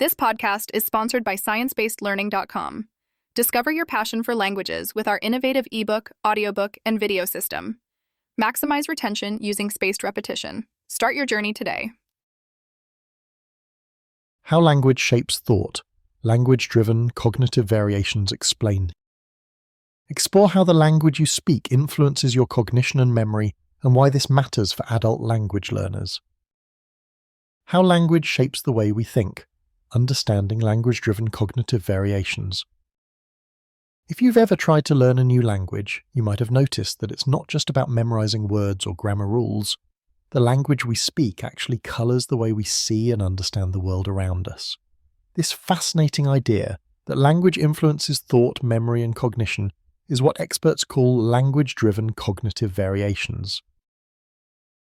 This podcast is sponsored by sciencebased.learning.com. Discover your passion for languages with our innovative ebook, audiobook, and video system. Maximize retention using spaced repetition. Start your journey today. How language shapes thought. Language-driven cognitive variations explained. Explore how the language you speak influences your cognition and memory, and why this matters for adult language learners. How language shapes the way we think. Understanding language-driven cognitive variations. If you've ever tried to learn a new language, you might have noticed that it's not just about memorizing words or grammar rules. The language we speak actually colors the way we see and understand the world around us. This fascinating idea that language influences thought, memory, and cognition is what experts call language-driven cognitive variations.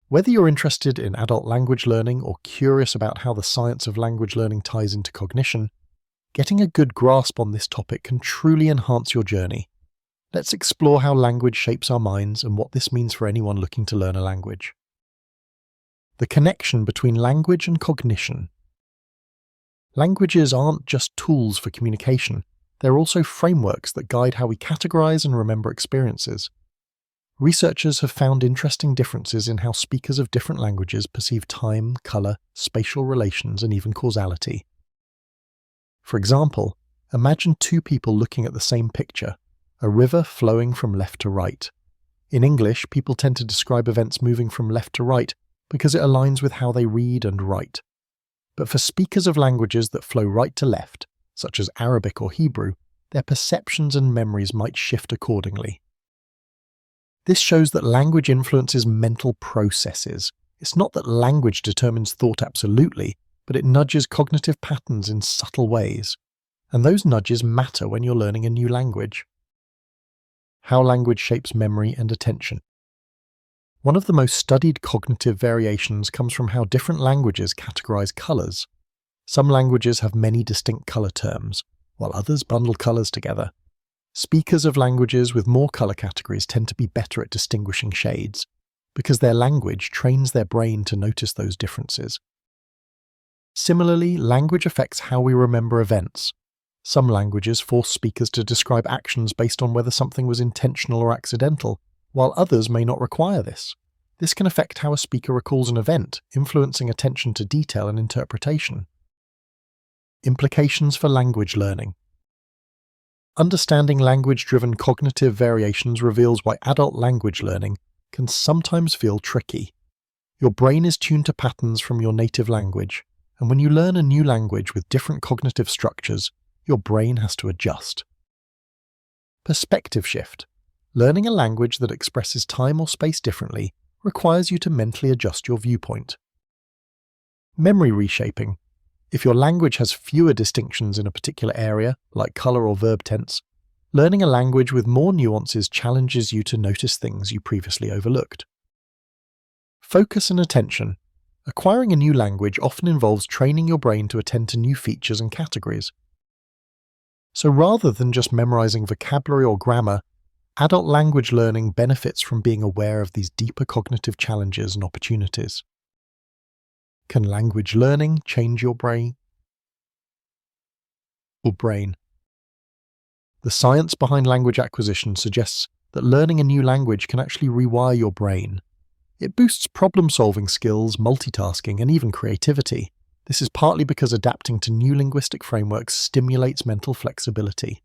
Whether you're interested in adult language learning or curious about how the science of language learning ties into cognition, getting a good grasp on this topic can truly enhance your journey. Let's explore how language shapes our minds and what this means for anyone looking to learn a language. The connection between language and cognition. Languages aren't just tools for communication, they're also frameworks that guide how we categorize and remember experiences. Researchers have found interesting differences in how speakers of different languages perceive time, color, spatial relations, and even causality. For example, imagine two people looking at the same picture, a river flowing from left to right. In English, people tend to describe events moving from left to right because it aligns with how they read and write. But for speakers of languages that flow right to left, such as Arabic or Hebrew, their perceptions and memories might shift accordingly. This shows that language influences mental processes. It's not that language determines thought absolutely, but it nudges cognitive patterns in subtle ways. And those nudges matter when you're learning a new language. How language shapes memory and attention. One of the most studied cognitive variations comes from how different languages categorize colors. Some languages have many distinct color terms, while others bundle colors together. Speakers of languages with more color categories tend to be better at distinguishing shades, because their language trains their brain to notice those differences. Similarly, language affects how we remember events. Some languages force speakers to describe actions based on whether something was intentional or accidental, while others may not require this. This can affect how a speaker recalls an event, influencing attention to detail and interpretation. Implications for language learning. Understanding language-driven cognitive variations reveals why adult language learning can sometimes feel tricky. Your brain is tuned to patterns from your native language, and when you learn a new language with different cognitive structures, your brain has to adjust. Perspective shift. Learning a language that expresses time or space differently requires you to mentally adjust your viewpoint. Memory reshaping. If your language has fewer distinctions in a particular area, like color or verb tense, learning a language with more nuances challenges you to notice things you previously overlooked. Focus and attention. Acquiring a new language often involves training your brain to attend to new features and categories. So rather than just memorizing vocabulary or grammar, adult language learning benefits from being aware of these deeper cognitive challenges and opportunities. Can language learning change your brain? The science behind language acquisition suggests that learning a new language can actually rewire your brain. It boosts problem-solving skills, multitasking, and even creativity. This is partly because adapting to new linguistic frameworks stimulates mental flexibility.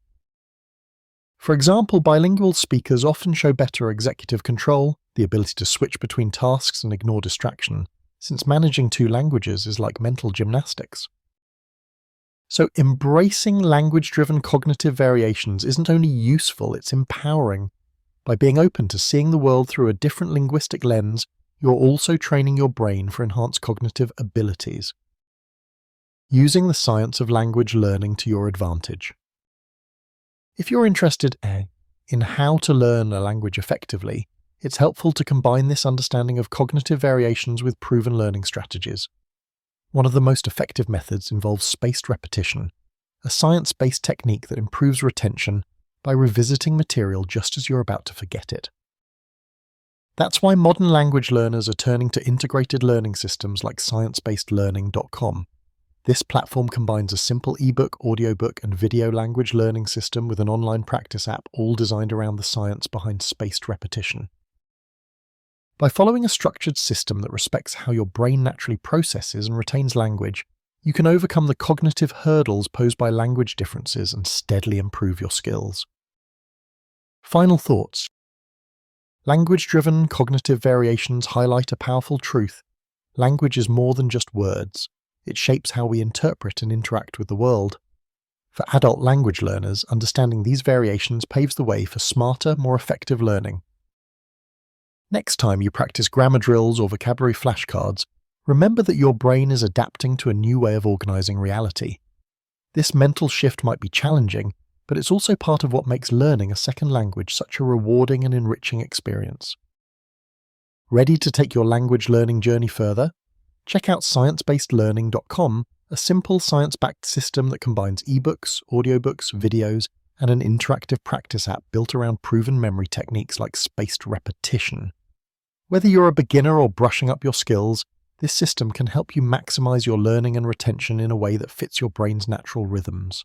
For example, bilingual speakers often show better executive control, the ability to switch between tasks and ignore distraction, since managing two languages is like mental gymnastics. So embracing language-driven cognitive variations isn't only useful, it's empowering. By being open to seeing the world through a different linguistic lens, you're also training your brain for enhanced cognitive abilities. Using the science of language learning to your advantage. If you're interested in how to learn a language effectively, it's helpful to combine this understanding of cognitive variations with proven learning strategies. One of the most effective methods involves spaced repetition, a science-based technique that improves retention by revisiting material just as you're about to forget it. That's why modern language learners are turning to integrated learning systems like sciencebased.learning.com. This platform combines a simple ebook, audiobook, and video language learning system with an online practice app, all designed around the science behind spaced repetition. By following a structured system that respects how your brain naturally processes and retains language, you can overcome the cognitive hurdles posed by language differences and steadily improve your skills. Final thoughts. Language-driven cognitive variations highlight a powerful truth. Language is more than just words. It shapes how we interpret and interact with the world. For adult language learners, understanding these variations paves the way for smarter, more effective learning. Next time you practice grammar drills or vocabulary flashcards, remember that your brain is adapting to a new way of organizing reality. This mental shift might be challenging, but it's also part of what makes learning a second language such a rewarding and enriching experience. Ready to take your language learning journey further? Check out sciencebasedlearning.com, a simple science-backed system that combines ebooks, audiobooks, videos, and an interactive practice app built around proven memory techniques like spaced repetition. Whether you're a beginner or brushing up your skills, this system can help you maximize your learning and retention in a way that fits your brain's natural rhythms.